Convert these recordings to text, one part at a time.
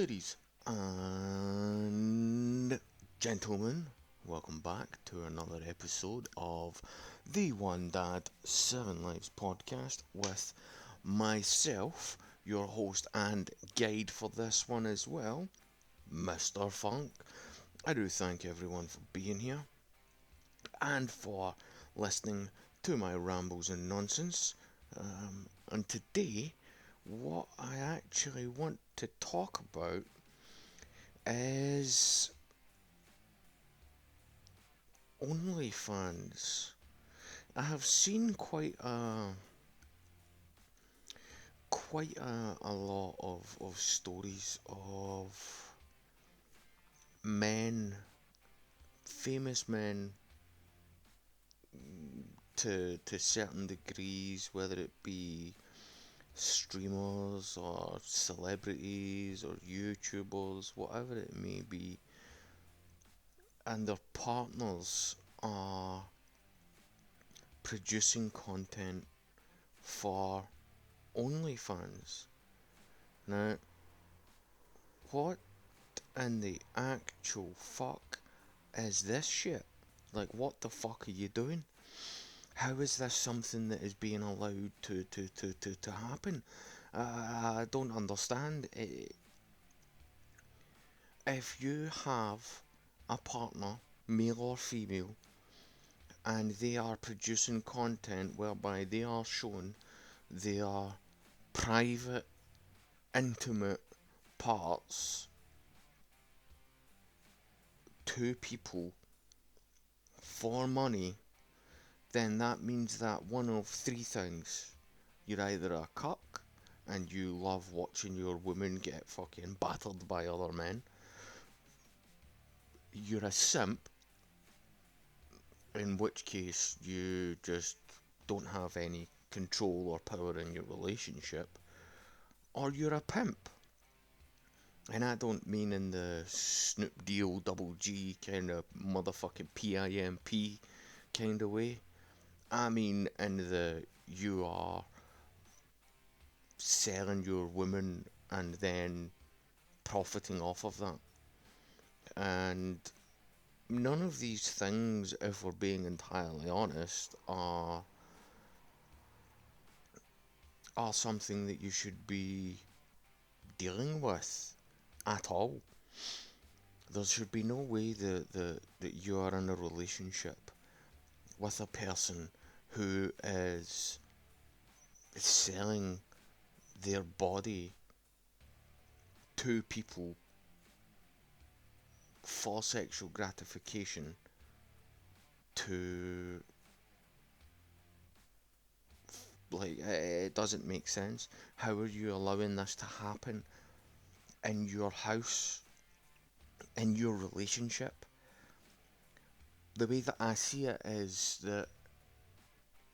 Ladies and gentlemen, welcome back to another episode of the One Dad Seven Lives podcast with myself, your host and guide for this one as well, Mr. Funk. I do thank everyone for being here and for listening to my rambles and nonsense. And today, what I actually want to talk about is OnlyFans. I have seen quite a lot of stories of men, famous men, to certain degrees, whether it be streamers or celebrities or YouTubers, whatever it may be, and their partners are producing content for OnlyFans. Now, what in the actual fuck is this shit? Like, what the fuck are you doing? How is this something that is being allowed to happen? I don't understand. If you have a partner, male or female, and they are producing content whereby they are shown their private, intimate parts to people for money, then that means that one of three things. You're either a cuck and you love watching your women get fucking battered by other men. You're a simp, in which case you just don't have any control or power in your relationship. Or you're a pimp. And I don't mean in the Snoop Deal double G kind of motherfucking PIMP kind of way. I mean in the you are selling your woman and then profiting off of that. And none of these things, if we're being entirely honest, are something that you should be dealing with at all. There should be no way that you are in a relationship with a person who is selling their body to people for sexual gratification to, like, it doesn't make sense. How are you allowing this to happen in your house, in your relationship? The way that I see it is that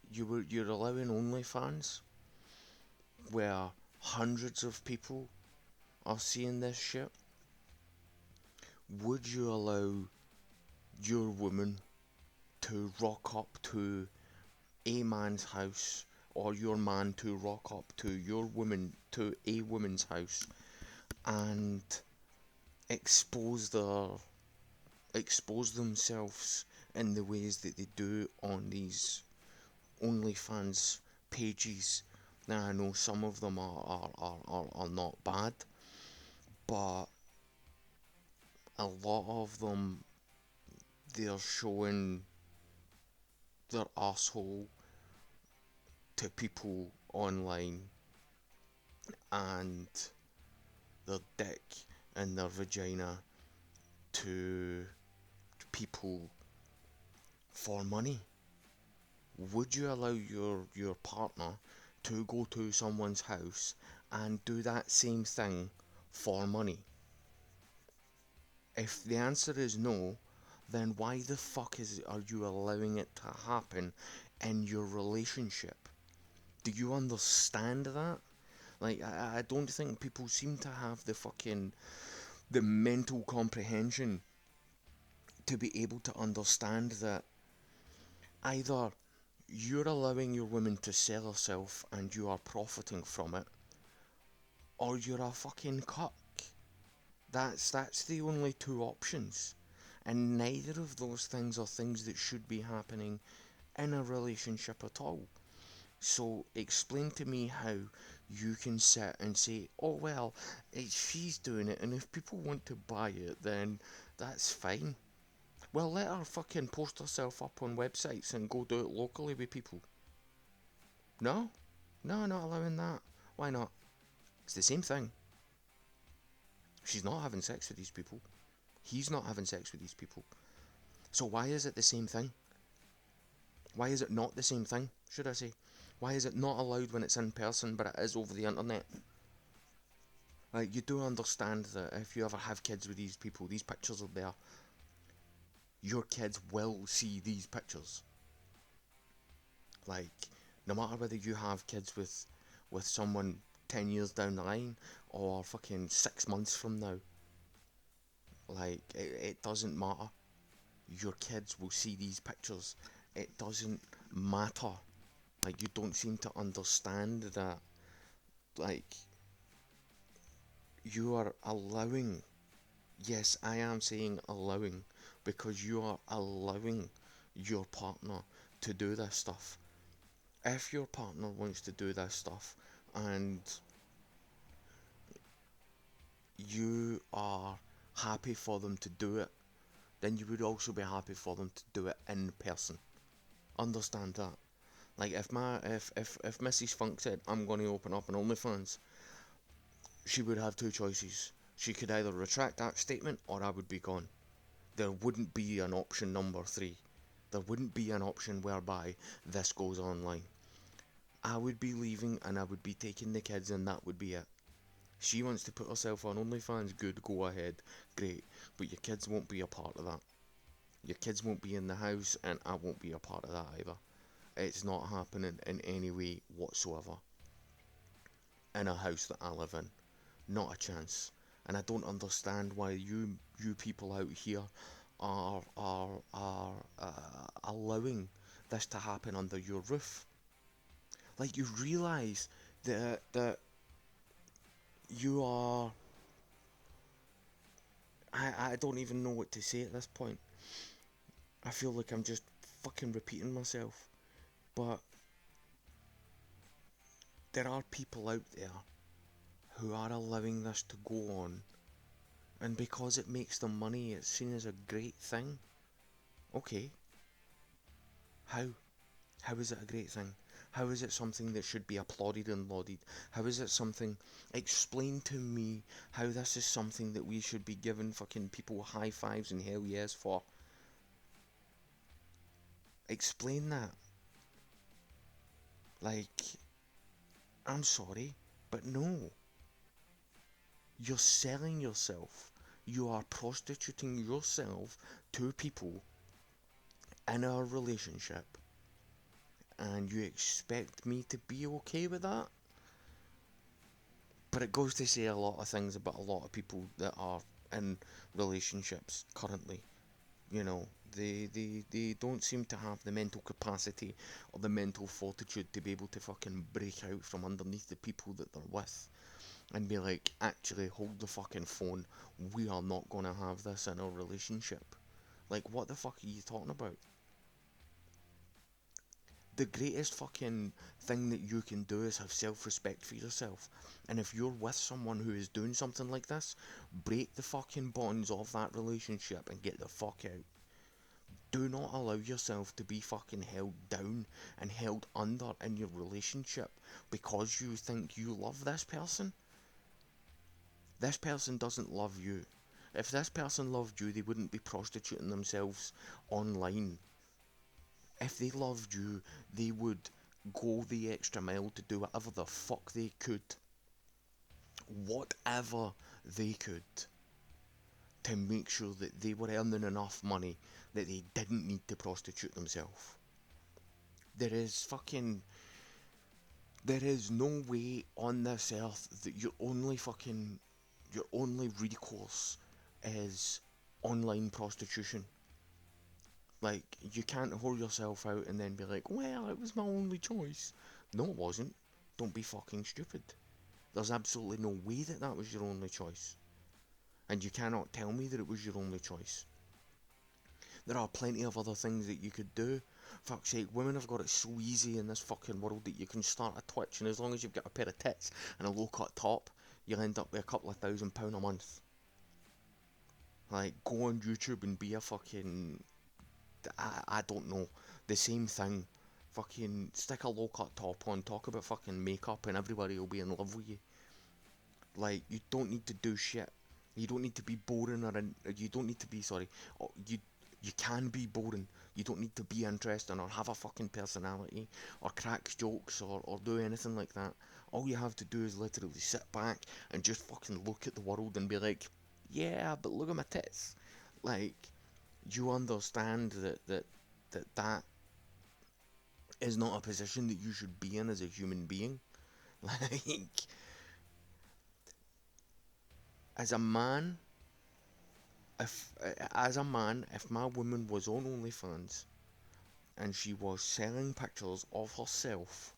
you're allowing OnlyFans where hundreds of people are seeing this shit. Would you allow your woman to rock up to a man's house, or your man to rock up to a woman's house and expose themselves in the ways that they do on these OnlyFans pages? Now I know some of them are not bad, but a lot of them, they're showing their asshole to people online and their dick and their vagina to people for money. Would you allow your partner to go to someone's house and do that same thing for money? If the answer is no, then why the fuck are you allowing it to happen in your relationship? Do you understand that? Like, I don't think people seem to have the mental comprehension to be able to understand that either you're allowing your woman to sell herself and you are profiting from it, or you're a fucking cuck. That's the only two options. And neither of those things are things that should be happening in a relationship at all. So explain to me how you can sit and say, oh well, she's doing it, and if people want to buy it, then that's fine. Well, let her fucking post herself up on websites and go do it locally with people. No? No, not allowing that. Why not? It's the same thing. She's not having sex with these people. He's not having sex with these people. So why is it the same thing? Why is it not the same thing, should I say? Why is it not allowed when it's in person, but it is over the internet? Like, you do understand that if you ever have kids with these people, these pictures are there. Your kids will see these pictures. Like, no matter whether you have kids with someone 10 years down the line or fucking 6 months from now, like, it doesn't matter. Your kids will see these pictures. It doesn't matter. Like, you don't seem to understand that. Like, you are allowing, yes, I am saying allowing, because you are allowing your partner to do this stuff. If your partner wants to do this stuff and you are happy for them to do it, then you would also be happy for them to do it in person. Understand that. Like, if Mrs. Funk said, I'm going to open up an OnlyFans, she would have two choices. She could either retract that statement or I would be gone. There wouldn't be an option number three. There wouldn't be an option whereby this goes online. I would be leaving and I would be taking the kids and that would be it. She wants to put herself on OnlyFans, good, go ahead, great. But your kids won't be a part of that. Your kids won't be in the house and I won't be a part of that either. It's not happening in any way whatsoever. In a house that I live in. Not a chance. And I don't understand why you people out here are allowing this to happen under your roof. Like, you realise that you are. I don't even know what to say at this point. I feel like I'm just fucking repeating myself. But there are people out there who are allowing this to go on, and because it makes them money, it's seen as a great thing. Okay, how? How is it a great thing? How is it something that should be applauded and lauded? How is it something... Explain to me how this is something that we should be giving fucking people high fives and hell yes for. Explain that. Like, I'm sorry, but no. You're selling yourself. You are prostituting yourself to people in a relationship, and you expect me to be okay with that? But it goes to say a lot of things about a lot of people that are in relationships currently. You know, they don't seem to have the mental capacity or the mental fortitude to be able to fucking break out from underneath the people that they're with and be like, actually, hold the fucking phone. We are not gonna have this in our relationship. Like, what the fuck are you talking about? The greatest fucking thing that you can do is have self-respect for yourself. And if you're with someone who is doing something like this, break the fucking bonds of that relationship and get the fuck out. Do not allow yourself to be fucking held down and held under in your relationship because you think you love this person. This person doesn't love you. If this person loved you, they wouldn't be prostituting themselves online. If they loved you, they would go the extra mile to do whatever the fuck they could. Whatever they could. To make sure that they were earning enough money that they didn't need to prostitute themselves. There is fucking... There is no way on this earth that your only recourse is online prostitution. Like, you can't whore yourself out and then be like, well, it was my only choice. No, it wasn't. Don't be fucking stupid. There's absolutely no way that that was your only choice. And you cannot tell me that it was your only choice. There are plenty of other things that you could do. Fuck's sake, women have got it so easy in this fucking world that you can start a Twitch, and as long as you've got a pair of tits and a low cut top, you'll end up with a couple of £1,000 a month. Like, go on YouTube and be a fucking, I don't know, the same thing. Fucking stick a low cut top on, talk about fucking makeup, and everybody will be in love with you. Like, you don't need to do shit. You don't need to be boring, you don't need to be, sorry, you can be boring. You don't need to be interesting or have a fucking personality or crack jokes or do anything like that. All you have to do is literally sit back and just fucking look at the world and be like, yeah, but look at my tits. Like, you understand that is not a position that you should be in as a human being. Like, as a man, if my woman was on OnlyFans and she was selling pictures of herself,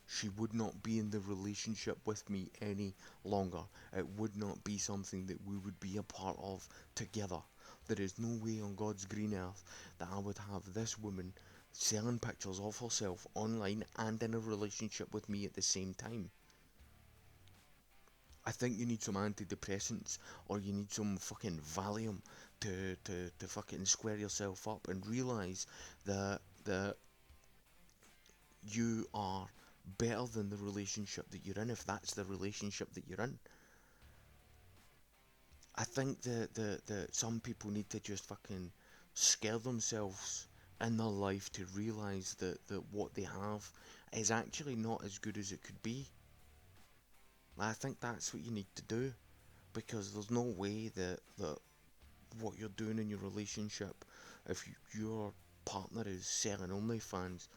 she would not be in the relationship with me any longer. It would not be something that we would be a part of together. There is no way on God's green earth that I would have this woman selling pictures of herself online and in a relationship with me at the same time. I think you need some antidepressants or you need some fucking Valium to fucking square yourself up and realise that you are better than the relationship that you're in, if that's the relationship that you're in. I think that some people need to just fucking scare themselves in their life to realise that what they have is actually not as good as it could be. I think that's what you need to do, because there's no way that what you're doing in your relationship, if your partner is selling OnlyFans,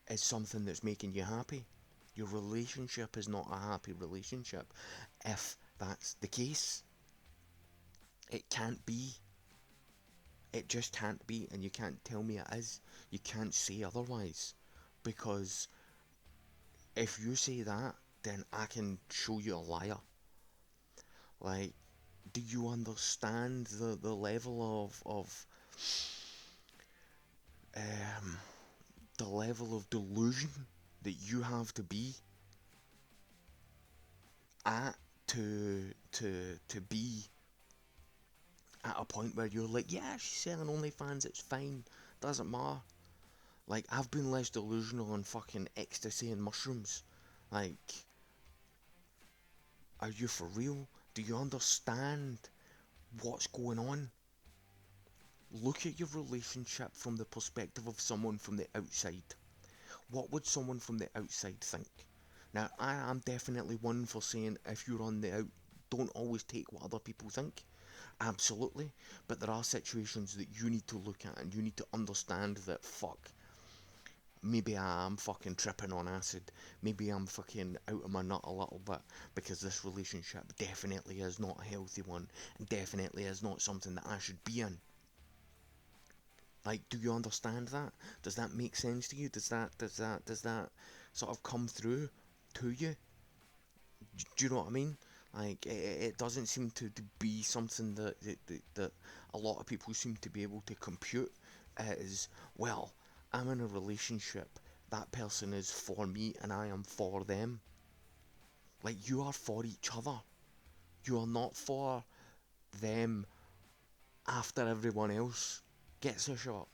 is something that's making you happy. Your relationship is not a happy relationship if that's the case. It can't be. It just can't be, and you can't tell me it is. You can't say otherwise, because if you say that, then I can show you a liar. Like, do you understand the level um, the level of delusion that you have to be at to be at a point where you're like, yeah, she's selling OnlyFans, it's fine, doesn't matter. Like, I've been less delusional on fucking ecstasy and mushrooms. Like, are you for real? Do you understand what's going on? Look at your relationship from the perspective of someone from the outside. What would someone from the outside think? Now, I am definitely one for saying if you're on the out, don't always take what other people think. Absolutely. But there are situations that you need to look at and you need to understand that, fuck, maybe I'm fucking tripping on acid. Maybe I'm fucking out of my nut a little bit, because this relationship definitely is not a healthy one and definitely is not something that I should be in. Like, do you understand that? Does that make sense to you? Does that sort of come through to you? Do you know what I mean? Like, it doesn't seem to be something that a lot of people seem to be able to compute as, well, I'm in a relationship, that person is for me and I am for them. Like, you are for each other. You are not for them after everyone else gets a shot.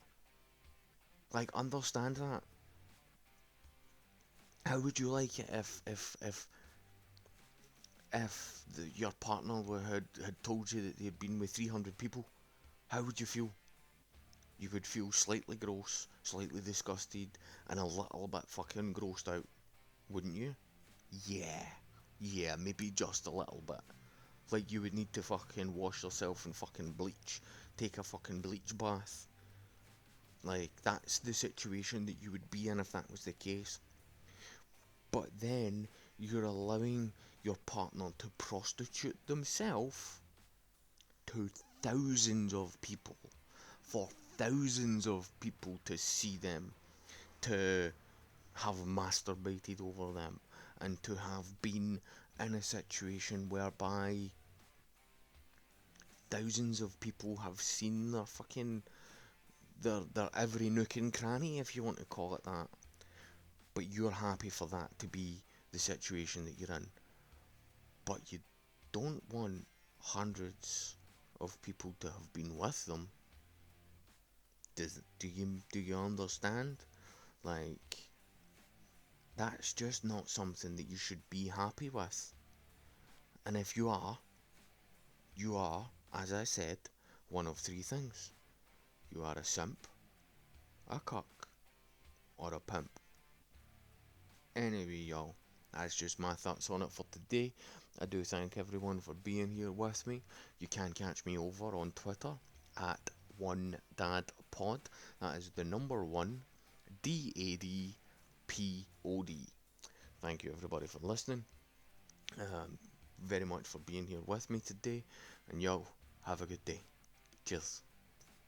Like, understand that. How would you like it if your partner had told you that they had been with 300 people? How would you feel? You would feel slightly gross, slightly disgusted, and a little bit fucking grossed out, wouldn't you? Yeah. Yeah, maybe just a little bit. Like, you would need to fucking wash yourself in fucking bleach. Take a fucking bleach bath. Like, that's the situation that you would be in if that was the case. But then, you're allowing your partner to prostitute themselves to thousands of people, for thousands of people to see them, to have masturbated over them, and to have been in a situation whereby thousands of people have seen their every nook and cranny, if you want to call it that. But you're happy for that to be the situation that you're in. But you don't want hundreds of people to have been with them. Do you understand? Like, that's just not something that you should be happy with. And if you are, as I said, one of three things. You are a simp, a cuck, or a pimp. Anyway, y'all, that's just my thoughts on it for today. I do thank everyone for being here with me. You can catch me over on Twitter at OneDadPod. That is the number one, DADPOD. Thank you everybody for listening. Very much for being here with me today. And yo, have a good day. Cheers.